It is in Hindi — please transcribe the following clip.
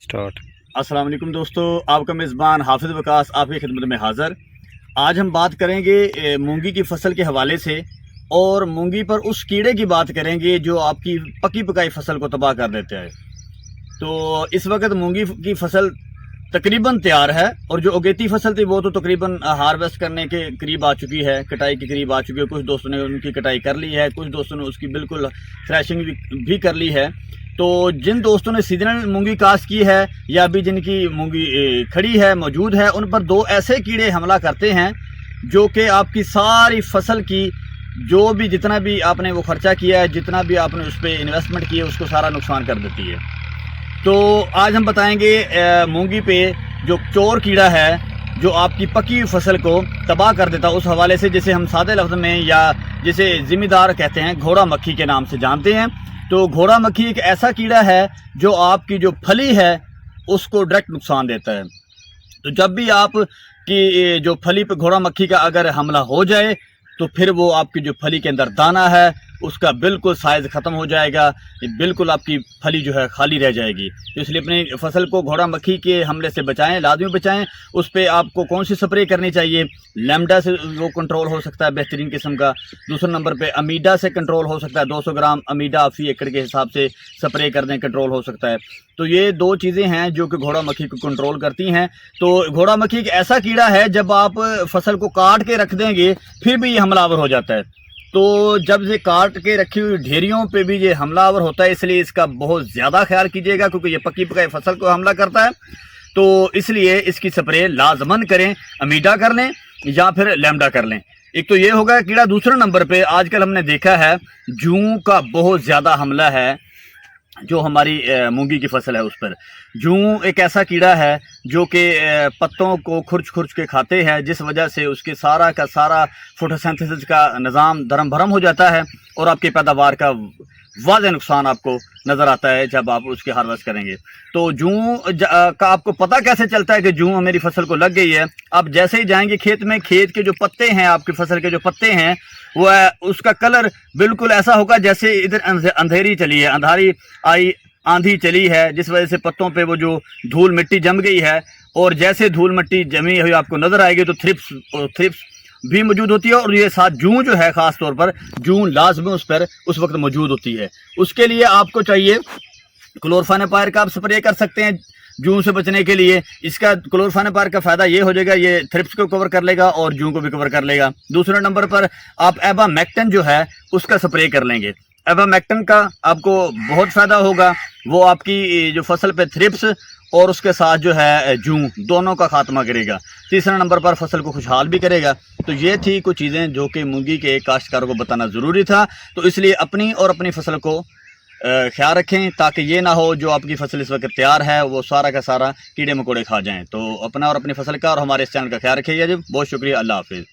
स्टार्ट। अस्सलाम वालेकुम दोस्तों, आपका मेज़बान हाफिज़ वकास आपकी खिदमत में हाज़िर। आज हम बात करेंगे मूंगी की फसल के हवाले से और मूंगी पर उस कीड़े की बात करेंगे जो आपकी पकी पकाई फसल को तबाह कर देता है। तो इस वक्त मूंगी की फसल तकरीबन तैयार है और जो अगेती फसल थी वो तो तकरीबन हार्वेस्ट करने के करीब आ चुकी है, कटाई के करीब आ चुकी है। कुछ दोस्तों ने उनकी कटाई कर ली है, कुछ दोस्तों ने उसकी बिल्कुल थ्रेशिंग भी कर ली है। तो जिन दोस्तों ने सीजनल मूंगी काश्त की है या अभी जिनकी मूंगी खड़ी है मौजूद है, उन पर दो ऐसे कीड़े हमला करते हैं जो कि आपकी सारी फसल की जो भी जितना भी आपने वो खर्चा किया है, जितना भी आपने उस पर इन्वेस्टमेंट की है, उसको सारा नुकसान कर देती है। तो आज हम बताएंगे मूंगी पे जो चोर कीड़ा है जो आपकी पकी हुई फसल को तबाह कर देता है, उस हवाले से जिसे हम सादे लफ्ज़ में या जिसे ज़िम्मेदार कहते हैं घोड़ा मक्खी के नाम से जानते हैं। तो घोड़ा मक्खी एक ऐसा कीड़ा है जो आपकी जो फली है उसको डायरेक्ट नुकसान देता है। तो जब भी आप की जो फली पे घोड़ा मक्खी का अगर हमला हो जाए तो फिर वो आपकी जो फली के अंदर दाना है उसका बिल्कुल साइज़ ख़त्म हो जाएगा, बिल्कुल आपकी फली जो है खाली रह जाएगी। तो इसलिए अपनी फसल को घोड़ा मक्खी के हमले से बचाएं, लाजमी बचाएं। उस पर आपको कौन सी स्प्रे करनी चाहिए? लैम्डा से वो कंट्रोल हो सकता है बेहतरीन किस्म का। दूसरे नंबर पे अमीडा से कंट्रोल हो सकता है, 200 ग्राम अमीडा फी एकड़ के हिसाब से स्प्रे कर दें, कंट्रोल हो सकता है। तो ये दो चीज़ें हैं जो कि घोड़ा मक्खी को कंट्रोल करती हैं। तो घोड़ा मक्खी एक ऐसा कीड़ा है जब आप फसल को काट के रख देंगे फिर भी ये हमलावर हो जाता है। तो जब से काट के रखी हुई ढेरियों पे भी ये हमलावर होता है, इसलिए इसका बहुत ज़्यादा ख्याल कीजिएगा क्योंकि ये पकी पकाई फसल को हमला करता है। तो इसलिए इसकी स्प्रे लाजमन करें, अमीडा कर लें या फिर लैम्डा कर लें। एक तो ये होगा कीड़ा। दूसरे नंबर पे आजकल हमने देखा है जूं का बहुत ज़्यादा हमला है जो हमारी मूंगी की फसल है उस पर। जूं एक ऐसा कीड़ा है जो कि पत्तों को खुर्च खुर्च के खाते हैं, जिस वजह से उसके सारा का सारा फोटोसिंथेसिस का निज़ाम धर्म भरम हो जाता है और आपकी पैदावार का वाज़ेह नुकसान आपको नज़र आता है जब आप उसकी हार्वेस्ट करेंगे। तो जूं का आपको पता कैसे चलता है कि जूं मेरी फसल को लग गई है? आप जैसे ही जाएंगे खेत में, खेत के जो पत्ते हैं, आपकी फसल के जो पत्ते हैं, वो उसका कलर बिल्कुल ऐसा होगा जैसे इधर अंधेरी चली है, अंधारी आई, आंधी चली है, जिस वजह से पत्तों पे वो जो धूल मिट्टी जम गई है। और जैसे धूल मिट्टी जमी हुई आपको नज़र आएगी तो थ्रिप्स भी मौजूद होती है और ये साथ जूं जो है ख़ास तौर पर जूं लाजमी उस पर उस वक्त मौजूद होती है। उसके लिए आपको चाहिए क्लोरफानेपायर का आप स्प्रे कर सकते हैं जूं से बचने के लिए। इसका क्लोरफानेपायर का फ़ायदा ये हो जाएगा, ये थ्रिप्स को कवर कर लेगा और जूं को भी कवर कर लेगा। दूसरे नंबर पर आप एबामेक्टिन जो है उसका स्प्रे कर लेंगे। एबामेक्टिन का आपको बहुत फ़ायदा होगा, वो आपकी जो फसल पे थ्रिप्स और उसके साथ जो है जूं दोनों का खात्मा करेगा। तीसरा नंबर पर फसल को खुशहाल भी करेगा। तो ये थी कुछ चीज़ें जो कि मूंगी के काश्तकारों को बताना ज़रूरी था। तो इसलिए अपनी और अपनी फसल को ख्याल रखें ताकि ये ना हो जो आपकी फसल इस वक्त तैयार है वो सारा का सारा कीड़े मकोड़े खा जाएं। तो अपना और अपनी फसल का और हमारे इस चैनल का ख्याल रखिएगा जी। बहुत शुक्रिया, अल्लाह हाफिज़।